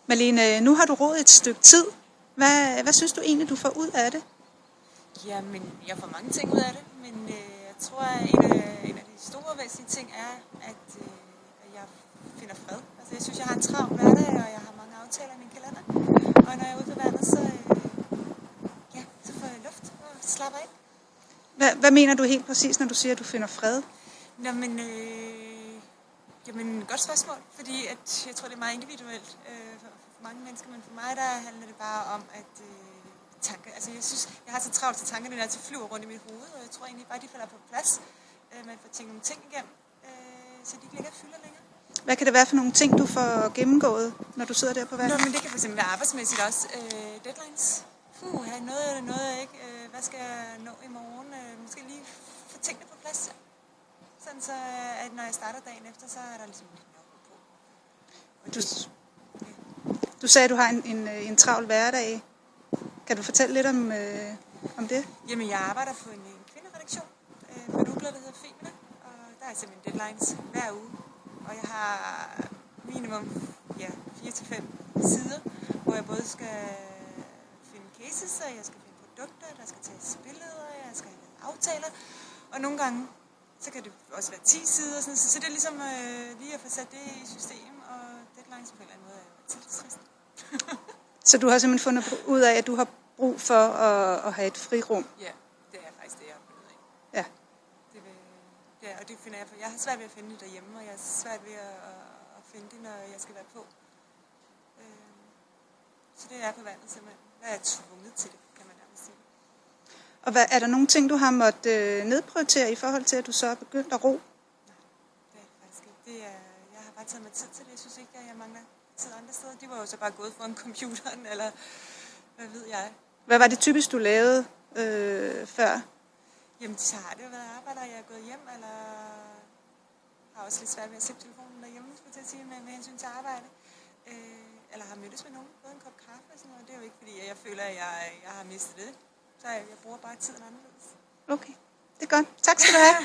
Malene, nu har du roet et stykke tid. Hvad synes du egentlig, du får ud af det? Jamen, jeg får mange ting ud af det, men jeg tror, at en af de store væsentlige ting er, at jeg finder fred. Altså, jeg synes, jeg har en travl hverdag, og jeg har mange aftaler i min kalender. Og når jeg er ude på vandet, så får jeg luft og slapper af. Hvad mener du helt præcis, når du siger, at du finder fred? Jamen, godt spørgsmål, fordi at jeg tror, det er meget individuelt for mange mennesker, men for mig der handler det bare om, at tanker, altså jeg synes, jeg har så travlt til tankerne, der altid flyver rundt i mit hoved, og jeg tror egentlig bare, de falder på plads. Man får tænkt nogle ting igennem, så de ikke ligger og fylder længere. Hvad kan det være for nogle ting, du får gennemgået, når du sidder der på vandet? Men det kan fx være arbejdsmæssigt også. Deadlines. Noget jeg ikke. Hvad skal jeg nå i morgen? Måske lige få tingene på plads. Sådan så, at når jeg starter dagen efter, så er der ligesom lidt mere på. Du sagde, at du har en travl hverdag. Kan du fortælle lidt om det? Jamen, jeg arbejder på en kvinderedaktion på et ugeblad, der hedder Femina, og der er simpelthen deadlines hver uge. Og jeg har minimum 4-5 sider, hvor jeg både skal finde cases, og jeg skal finde produkter, der skal tages billeder, jeg skal have aftaler, og nogle gange så kan det også være 10 sider, sådan, så det er ligesom lige at få sat det i system, og deadlines på en eller anden måde er tilfredsstillende. Så du har simpelthen fundet ud af, at du har brug for at have et frirum? Ja, det er faktisk det, jeg har fundet ud af. Ja. Og det finder jeg, for jeg har svært ved at finde det derhjemme, og jeg har svært ved at finde det, når jeg skal være på. Så det er på vandet simpelthen. Der er jeg tvunget til det, kan man nærmest sige. Og er der nogle ting, du har måttet nedprioritere i forhold til, at du så er begyndt at ro? Nej, det er det faktisk ikke. Jeg har bare taget mig tid til det. Jeg synes ikke, at jeg mangler tid andre steder. De var jo så bare gået foran computeren, eller hvad ved jeg. Hvad var det typisk, du lavede før? Jamen, så har det jo været arbejder, jeg er gået hjem, eller har også lidt svært ved at sætte telefonen derhjemme, skulle jeg til at sige, med hensyn til arbejde. Eller har mødtes med nogen, både en kop kaffe og sådan noget. Det er jo ikke, fordi jeg føler, at jeg har mistet det. Så jeg bruger bare tiden anderledes. Okay, det er godt. Tak skal du have.